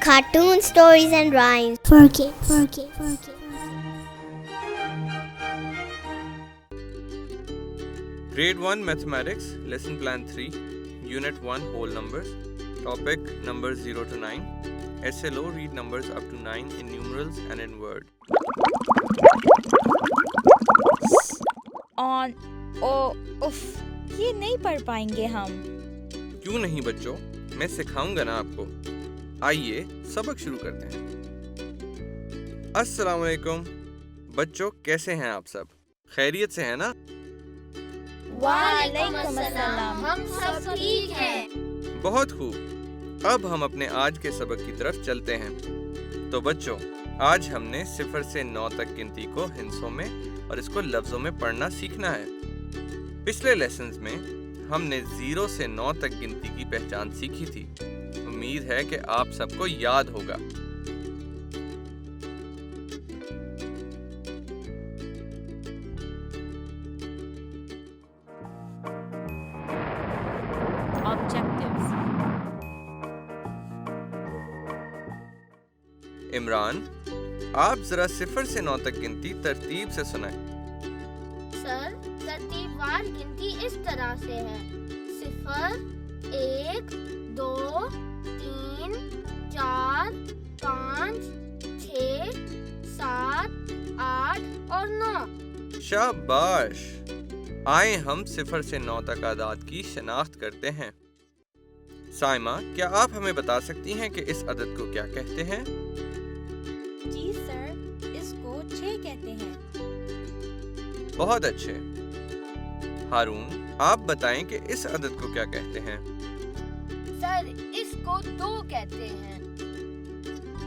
Cartoon stories and rhymes for kids. Grade 1 Mathematics, Lesson Plan 3, Unit 1 Whole Numbers, Topic numbers 0 to 9. SLO, read numbers up to 9 in numerals and in word. On, उफ, ये नहीं पढ़ पाएंगे हम. क्यों नहीं बच्चों, मैं सिखाऊंगा ना आपको. आइए सबक शुरू करते हैं. अस्सलाम वालेकुम बच्चों, कैसे हैं आप सब? खैरियत से हैं ना? वालेकुम अस्सलाम. हम सब ठीक हैं. बहुत खूब. अब हम अपने आज के सबक की तरफ चलते हैं. तो बच्चों, आज हमने 0 से 9 तक गिनती को हिंसों में और इसको लफ्जों में पढ़ना सीखना है. पिछले लेसन्स में हमने 0 से 9 तक गिनती की पहचान सीखी थी. उम्मीद है कि आप सबको याद होगा. Objectives. इमरान, आप जरा 0 से 9 तक गिनती तरतीब से सुनाएं. सर, तरतीबवार गिनती इस तरह से है. 0, 1, 2, 3, 4, 5, 6, 7, 8 और 9. शाबाश. आए हम 0 से 9 तक आदाद की शनाख्त करते हैं. साइमा, क्या आप हमें बता सकती हैं कि इस अदद को क्या कहते हैं? जी सर, इसको 6 कहते हैं. बहुत अच्छे. हारून, आप बताएं कि इस अदद को क्या कहते हैं? सर, इसको 2 कहते हैं.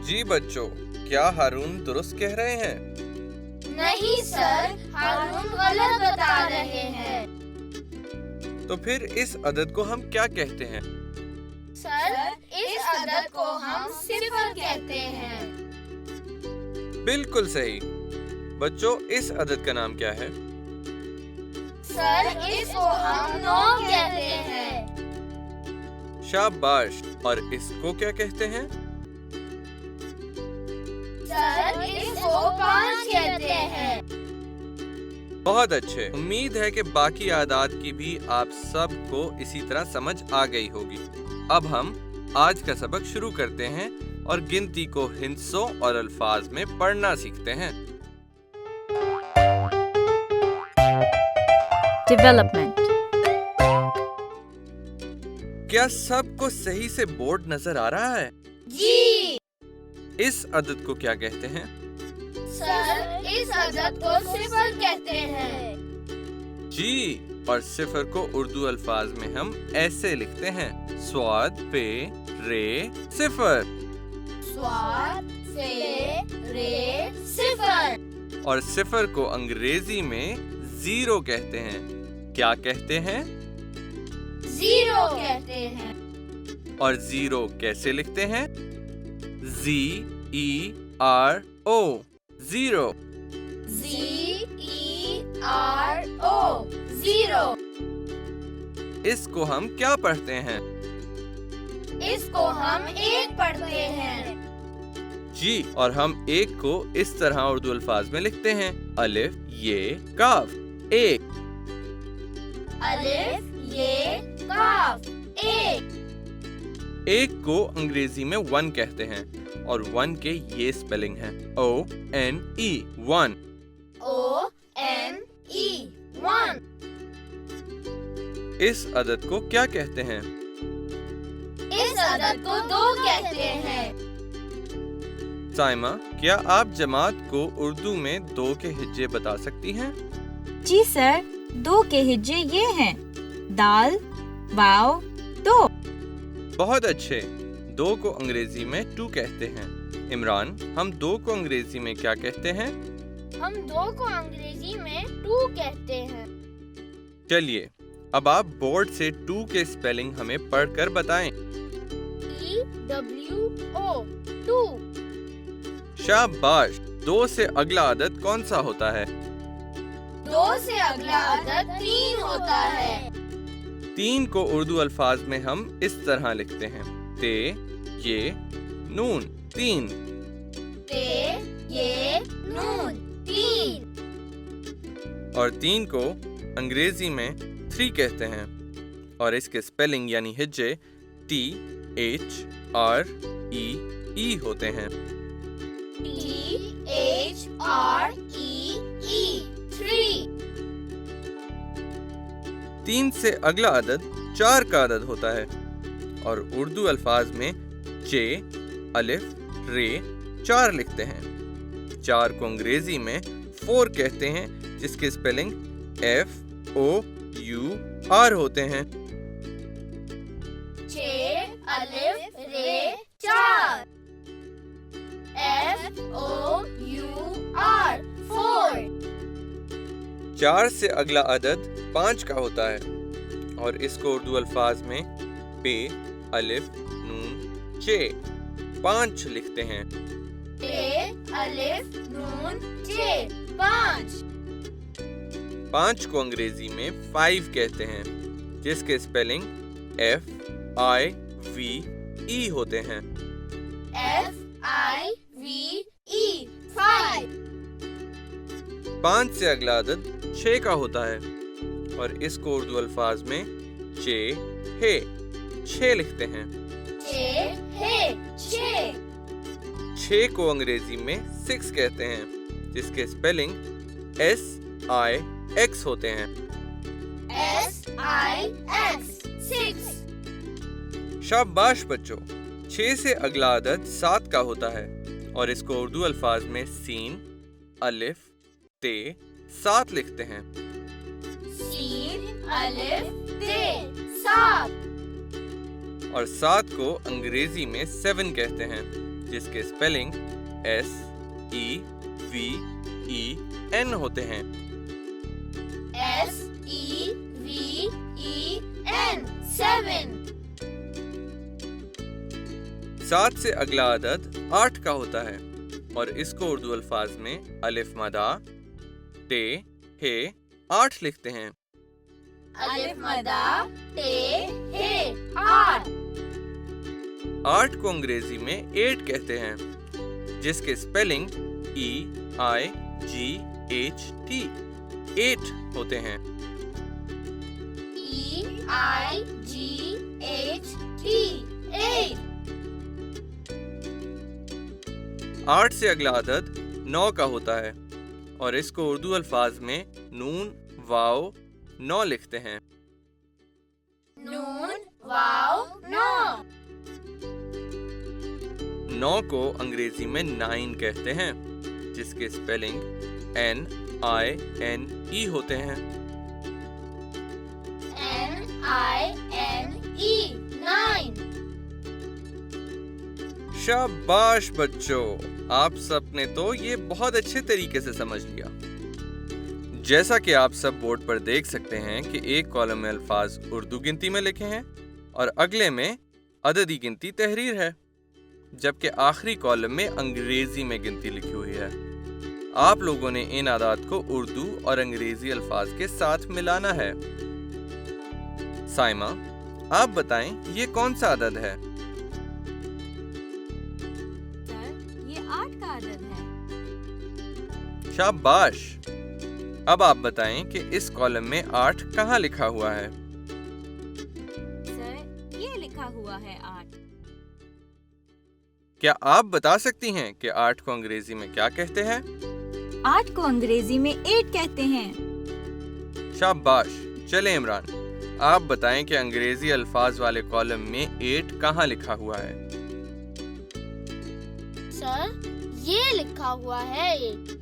जी बच्चों, क्या हारून दुरुस्त कह रहे हैं? नहीं सर, हारून गलत बता रहे हैं. तो फिर इस अदद को हम क्या कहते हैं? सर, इस अदद को हम 0 कहते हैं. बिल्कुल सही. बच्चों, इस अदद का नाम क्या है? सर, इसको हम 9 कहते हैं. शाबाश. और इसको क्या कहते हैं? सर, इसको 5 कहते हैं. बहुत अच्छे. उम्मीद है कि बाकी आदाद की भी आप सबको इसी तरह समझ आ गई होगी. अब हम आज का सबक शुरू करते हैं और गिनती को हिंसों और अल्फाज में पढ़ना सीखते हैं. Development. क्या सबको सही से बोर्ड नजर आ रहा है? जी. इस अदद को क्या कहते हैं? सर, इस अदद को 0 कहते हैं. जी. और 0 को उर्दू अल्फाज में हम ऐसे लिखते हैं: स्वाद पे रे 0. स्वाद से रे 0. और 0 को अंग्रेजी में 0 कहते हैं. क्या कहते हैं? 0 कहते हैं. और 0 कैसे लिखते हैं? ZERO. 0. ZERO. 0. इसको हम क्या पढ़ते हैं? इसको हम 1 पढ़ते हैं. जी. और हम 1 को इस तरह उर्दू अल्फाज में लिखते हैं: अलिफ ये काफ 1. अलिफ ये काफ 1. 1 को अंग्रेजी में 1 कहते हैं और 1 के ये स्पेलिंग है: ONE 1. ONE 1. इस अदद को क्या कहते हैं? इस अदद को 2 कहते हैं. साइमा, क्या आप जमात को उर्दू में 2 के हिज्जे बता सकती हैं? जी सर, 2 के हिज्जे ये हैं: दाल, वाव, 2. बहुत अच्छे. 2 को अंग्रेजी में 2 कहते हैं. इमरान, हम 2 को अंग्रेजी में क्या कहते हैं? हम 2 को अंग्रेजी में 2 कहते हैं. चलिए, अब आप बोर्ड से 2 के स्पेलिंग हमें पढ़कर बताएं. EWO 2. शाबाश. 2 से अगला अदद कौन सा होता है? 2 से अगला अदद 3 होता है. 3 کو اردو الفاظ میں ہم اس طرح لکھتے ہیں: تے، یہ، نون، 3۔ تے، یہ، نون، 3۔ اور 3 کو انگریزی میں 3 کہتے ہیں اور اس کے سپیلنگ یعنی ہجے THREE ہوتے ہیں۔ THREE 3۔ 3 سے اگلا عدد 4 کا عدد ہوتا ہے اور اردو الفاظ میں چے، الف، رے 4 لکھتے ہیں۔ 4 کو انگریزی میں 4 کہتے ہیں جس کی سپیلنگ FOUR ہوتے ہیں۔ چھ، الف، رے 4 FOUR 4۔ 4 سے اگلا عدد 5 کا ہوتا ہے اور اس کو اردو الفاظ میں پے، الف، نون، چے 5 لکھتے ہیں۔ پے، الف، نون، چے 5۔ 5 کو انگریزی میں 5 کہتے ہیں جس کے سپیلنگ FIVE ہوتے ہیں۔ FIVE 5۔ 5 سے اگلا عدد 6 کا ہوتا ہے اور اس کو اردو الفاظ میں چے، ہے 6 لکھتے ہیں۔ 6 کو انگریزی میں 6 کہتے ہیں جس کے سپیلنگ SIX ہوتے ہیں۔ SIX 6۔ شاباش بچوں! 6 سے اگلا عدد 7 کا ہوتا ہے اور اس کو اردو الفاظ میں سین، الف، تے 7 لکھتے ہیں۔ سین، الف، تے 7۔ اور 7 کو انگریزی میں 7 کہتے ہیں جس کے سپیلنگ SEVEN ہوتے ہیں۔ SEVEN 7۔ 7 سے اگلا عدد 8 کا ہوتا ہے اور اس کو اردو الفاظ میں الف مدہ، تے، ہے 8 لکھتے ہیں۔ الف مدہ، تے، ہے 8۔ 8 کو انگریزی میں 8 کہتے ہیں جس کے سپیلنگ EIGHT 8 ہوتے ہیں۔ EIGHT 8۔ 8 سے اگلا عدد 9 کا ہوتا ہے اور اس کو اردو الفاظ میں نون، واو 9 لکھتے ہیں۔ نون، واو 9۔ 9 کو انگریزی میں 9 کہتے ہیں جس کے سپیلنگ NINE ہوتے ہیں۔ NINE 9۔ شاباش بچوں! آپ سب نے تو یہ بہت اچھے طریقے سے سمجھ لیا۔ جیسا کہ آپ سب بورڈ پر دیکھ سکتے ہیں کہ ایک کالم میں الفاظ اردو گنتی میں لکھے ہیں اور اگلے میں عددی گنتی تحریر ہے، جبکہ آخری کالم میں انگریزی میں گنتی لکھی ہوئی ہے۔ آپ لوگوں نے ان اعداد کو اردو اور انگریزی الفاظ کے ساتھ ملانا ہے۔ سائمہ، آپ بتائیں یہ کون سا عدد ہے؟ سر، یہ 8 کا عدد ہے۔ شاباش! اب آپ بتائیں کہ اس کالم میں 8 کہاں لکھا ہوا ہے؟ سر، یہ لکھا ہوا ہے 8۔ کیا آپ بتا سکتی ہیں کہ 8 کو انگریزی میں کیا کہتے ہیں؟ 8 کو انگریزی میں 8 کہتے ہیں۔ شاباش! چلیں عمران، آپ بتائیں کہ انگریزی الفاظ والے کالم میں 8 کہاں لکھا ہوا ہے؟ سر، یہ لکھا ہوا ہے 8۔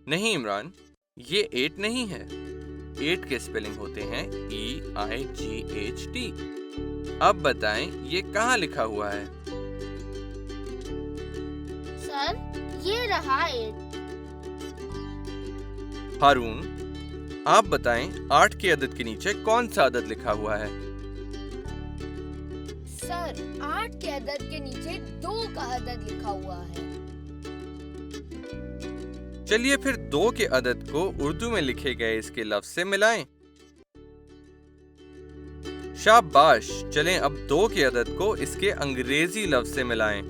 نہیں عمران، یہ 8 نہیں ہے۔ 8 کے سپیلنگ ہوتے ہیں EIGHT۔ اب بتائیں یہ کہاں لکھا ہوا ہے؟ سر، یہ رہا 8۔ ہارون، آپ بتائیں 8 کے عدد کے نیچے کون سا عدد لکھا ہوا ہے؟ سر، 8 کے عدد کے نیچے 2 کا عدد لکھا ہوا ہے۔ چلیے پھر 2 के अदद को उर्दू में लिखे गए इसके लफ्ज से मिलाएं। शाबाश, चलें अब 2 के अदद को इसके अंग्रेजी लफ्ज से मिलाएं।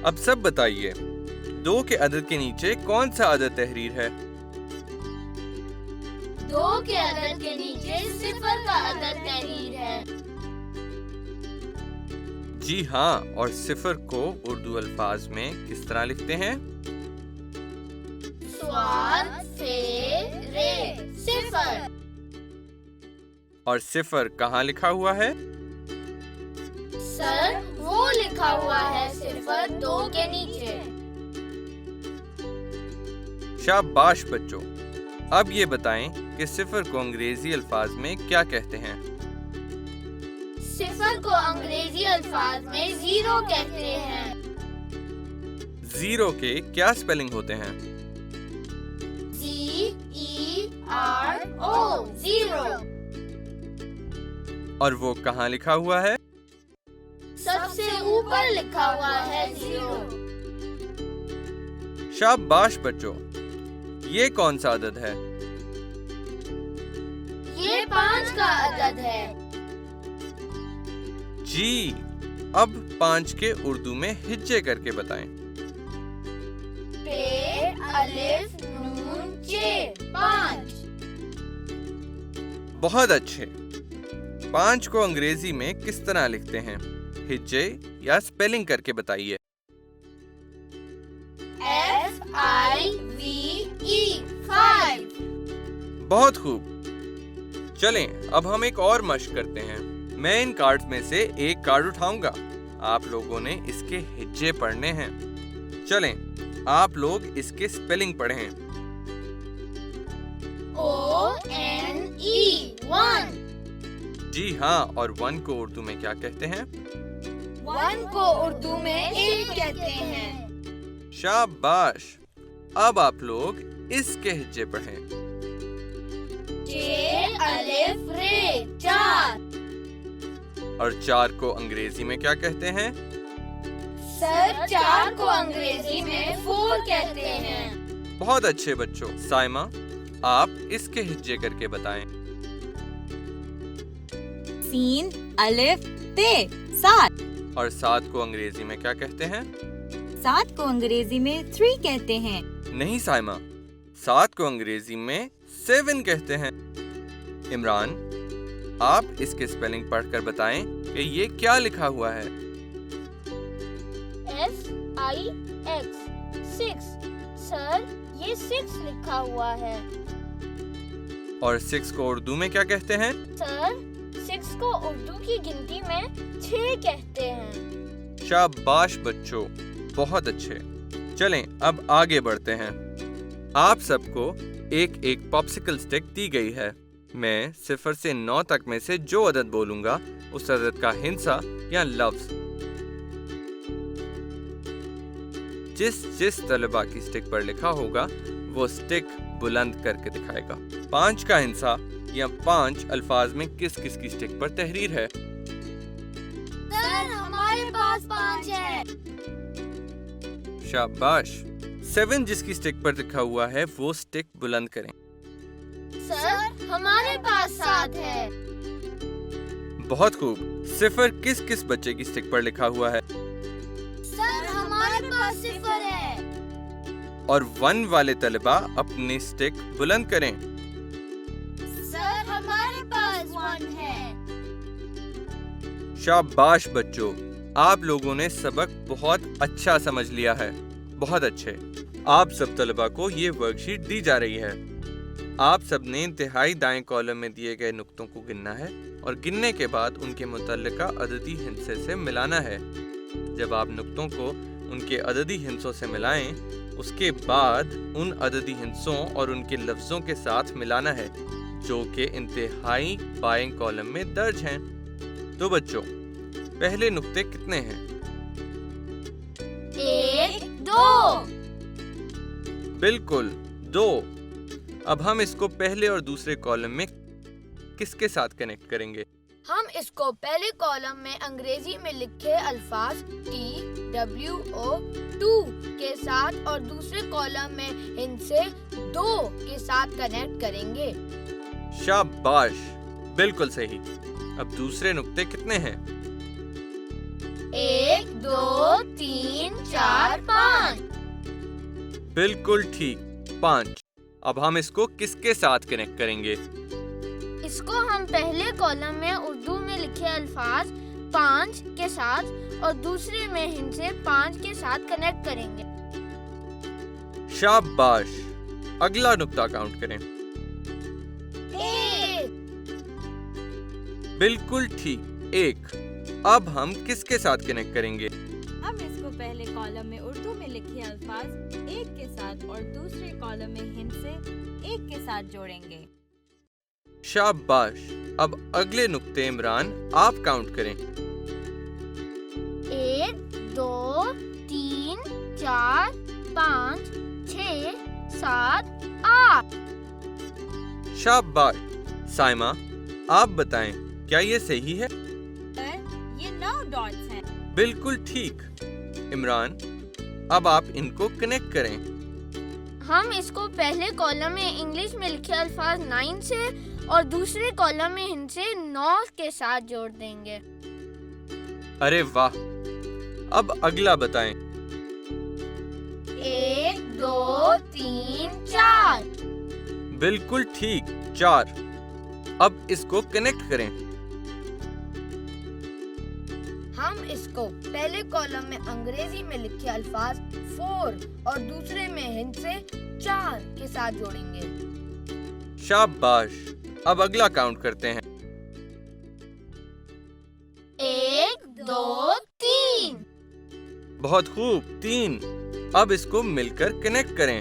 अब सब बताइए, 2 के अदद के नीचे कौन सा अदद तहरीर है? 2 के अदद के नीचे सिफर का अदद तहरीर है। जी हाँ, और सिफर को उर्दू अल्फाज में किस तरह लिखते हैं? स्वाद से रे सिफर। और सिफर कहाँ लिखा हुआ है? सर, वो लिखा हुआ है सिफर 2 के नीचे। शाबाश बच्चों, अब ये बताएं कि सिफर को अंग्रेजी अल्फाज में क्या कहते हैं? सिफर को अंग्रेजी अल्फाज में 0 कहते हैं। 0 के क्या स्पेलिंग होते हैं? ZERO 0। और वो कहाँ लिखा हुआ है? सबसे ऊपर लिखा हुआ है 0। शाबाश बच्चों, ये कौन सा अदद है? ये 5 का अदद है। जी, अब 5 के उर्दू में हिज्जे करके बताएं। पे अलिफ नून जे 5। बहुत अच्छे। 5 को अंग्रेजी में किस तरह लिखते हैं? हिज्जे या स्पेलिंग करके बताइए। FIVE 5। बहुत खूब। चलें, अब हम एक और मश्क करते हैं। मैं इन कार्ड्स में से एक कार्ड उठाऊंगा। आप लोगों ने इसके हिज्जे पढ़ने हैं। चलें, आप लोग इसके स्पेलिंग पढ़ें। ONE 1। जी हाँ, और 1 को उर्दू में क्या कहते हैं? 1 को उर्दू में 1 कहते हैं। शाबाश, अब आप लोग इसके हिज्जे पढ़ें। जे अलिफ रे 4। और 4 को अंग्रेजी में क्या कहते हैं? सर, 4 को अंग्रेजी में 4 कहते हैं। बहुत अच्छे बच्चों। साइमा, आप इसके हिज्जे करके बताएं। सीन अलिफ ते 7। और 7 को अंग्रेजी में क्या कहते हैं? 7 को अंग्रेजी में 3 कहते हैं। नहीं साइमा, 7 को अंग्रेजी में 7 कहते हैं। इमरान, आप इसके स्पेलिंग पढ़कर बताएं कि ये क्या लिखा हुआ है? SIX 6। सर, ये 6 लिखा हुआ है। और 6 को उर्दू में क्या कहते हैं? सर, 6 को उर्दू की गिनती में 6 कहते हैं। शाबाश बच्चों, बहुत अच्छे। चलें, अब आगे बढ़ते हैं। आप सबको एक एक पॉप्सिकल स्टिक दी गई है। मैं 0 से 9 तक में से जो अदद बोलूंगा, उस अदद का हिंसा या लफ्ज जिस तलबा की स्टिक पर लिखा होगा, वो स्टिक बुलंद करके दिखाएगा। 5 का हिंसा या 5 अल्फाज में किस किस की स्टिक पर तहरीर है? सर, हमारे पास 5 है। शाबाश। 7 जिसकी स्टिक पर लिखा हुआ है, वो स्टिक बुलंद करें। सर, हमारे पास 7 है। बहुत खूब। 0 किस किस बच्चे की स्टिक पर लिखा हुआ है? सर, हमारे पास 0 है। और 1 वाले तलबा अपनी स्टिक बुलंद करें। सर, हमारे पास 1 है। शाबाश बच्चों, आप लोगों ने सबक बहुत अच्छा समझ लिया है। बहुत अच्छे। आप सब तलबा को ये वर्कशीट दी जा रही है। आप सब ने इंतहाई दाएं कॉलम में दिए गए नुक्तों को गिनना है और गिनने के बाद उनके मुतल्लिका अददी हिंसे से मिलाना है। जब आप नुक्तों को उनके अददी हिंसों से मिलाएं, उसके बाद उन अददी हिंसों और उनके लफ्जों के साथ मिलाना है जो कि इंतहाई बाएं कॉलम में दर्ज हैं। तो बच्चों, पहले नुक्ते कितने हैं? 1 2। बिल्कुल, 2। अब हम इसको पहले और दूसरे कॉलम में किसके साथ कनेक्ट करेंगे? हम इसको पहले कॉलम में अंग्रेजी में लिखे अल्फाज T WO2 کے ساتھ اور دوسرے کالم میں ہندسے 2 کے ساتھ کنیکٹ کریں گے. شاباش، بالکل صحیح. اب دوسرے نقطے کتنے ہیں؟ 1 2 3 4 5. بالکل ٹھیک، 5. اب ہم اس کو کس کے ساتھ کنیکٹ کریں گے؟ اس کو ہم پہلے کالم میں اردو میں لکھے الفاظ 5 کے ساتھ اور دوسرے میں ہندسے 5 کے ساتھ کنیکٹ کریں گے. شاباش. اگلا نقطہ کاؤنٹ کریں. 1 بالکل ٹھیک، 1. اب ہم کس کے ساتھ کنیکٹ کریں گے؟ ہم اس کو پہلے کالم میں اردو میں لکھے الفاظ 1 کے ساتھ اور دوسرے کالم میں ہندسے 1 کے ساتھ جوڑیں گے. شاباش. اب اگلے نقطے عمران آپ کاؤنٹ کریں. 1 2 3 4 5 6 7 8. شاباش. سائمہ، آپ بتائیں کیا یہ صحیح ہے؟ سر، یہ 9 ڈاٹس ہیں. بالکل ٹھیک. عمران، اب آپ ان کو کنیکٹ کریں. ہم اس کو پہلے کالم میں انگلش میں لکھے الفاظ 9 سے اور دوسرے کالم میں ہندسے 9 کے ساتھ جوڑ دیں گے. ارے واہ. اب اگلا بتائیں. 1 2 3 4. بالکل ٹھیک، 4. اب اس کو کنیکٹ کریں. ہم اس کو پہلے کالم میں انگریزی میں لکھے الفاظ 4 اور دوسرے میں ہندسے 4 کے ساتھ جوڑیں گے. شاباش. اب اگلا کاؤنٹ کرتے ہیں. 1 2 3. بہت خوب، 3. اب اس کو مل کر کنیکٹ کریں.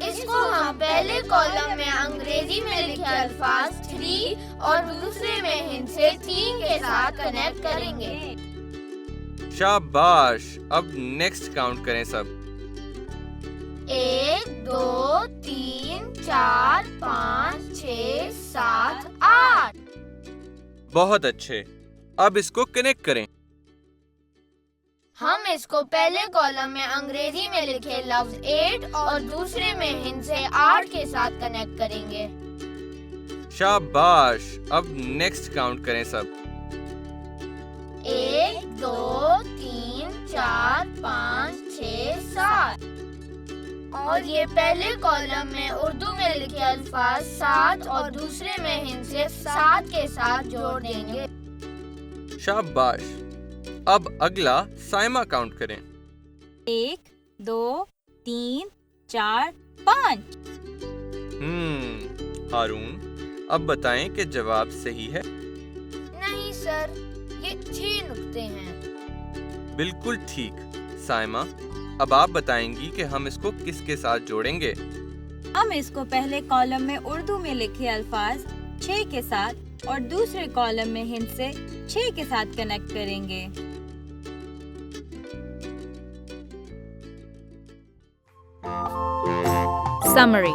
اس کو ہم پہلے کالم میں انگریزی میں لکھے الفاظ 3 اور دوسرے میں ہندسے 3 کے ساتھ کنیکٹ کریں گے. شاباش. اب نیکسٹ کاؤنٹ کریں سب. 1 2 3 4 5 6 7 8. بہت اچھے. اب اس کو کنیکٹ کریں. ہم اس کو پہلے کالم میں انگریزی میں لکھے لفظ 8 اور دوسرے میں ہندسے 8 کے ساتھ کنیکٹ کریں گے. شاباش. اب نیکسٹ کاؤنٹ کریں سب. 1 2 3 4 5 6 7. اور یہ پہلے کالم میں اردو میں لکھے الفاظ 7 اور دوسرے میں ہندسے 7 کے ساتھ جوڑ دیں گے. شاباش. اب اگلا سائمہ کاؤنٹ کریں. 1 2 3 4 5. ہارون، اب بتائیں کہ جواب صحیح ہے؟ نہیں سر، یہ 6 نقطے ہیں. بالکل ٹھیک. سائمہ، اب آپ بتائیں گی کہ ہم اس کو کس کے ساتھ جوڑیں گے؟ ہم اس کو پہلے کالم میں اردو میں لکھے الفاظ 6 کے ساتھ اور دوسرے کالم میں ہندسے 6 کے ساتھ کنیکٹ کریں گے. Summary.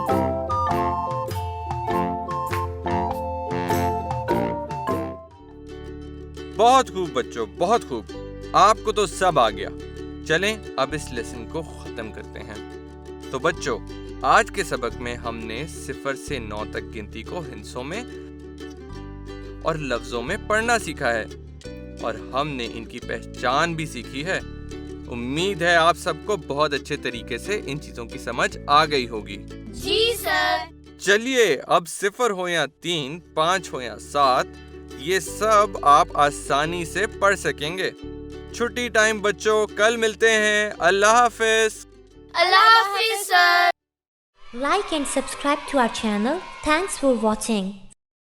بہت خوب بچوں، بہت خوب. آپ کو تو سب آ گیا. چلیں اب اس لیسن کو ختم کرتے ہیں. تو بچوں، آج کے سبق میں ہم نے 0 سے 9 تک گنتی کو ہندسوں میں اور لفظوں میں پڑھنا سیکھا ہے اور ہم نے ان کی پہچان بھی سیکھی ہے. امید ہے آپ سب کو بہت اچھے طریقے سے ان چیزوں کی سمجھ آ گئی ہوگی. جی سر. چلیے اب 0 ہو یا 3، 5 ہو یا 7، یہ سب آپ آسانی سے پڑھ سکیں گے. چھٹی ٹائم بچوں، کل ملتے ہیں. اللہ حافظ. اللہ حافظ سر. Like and subscribe to our channel. Thanks for watching.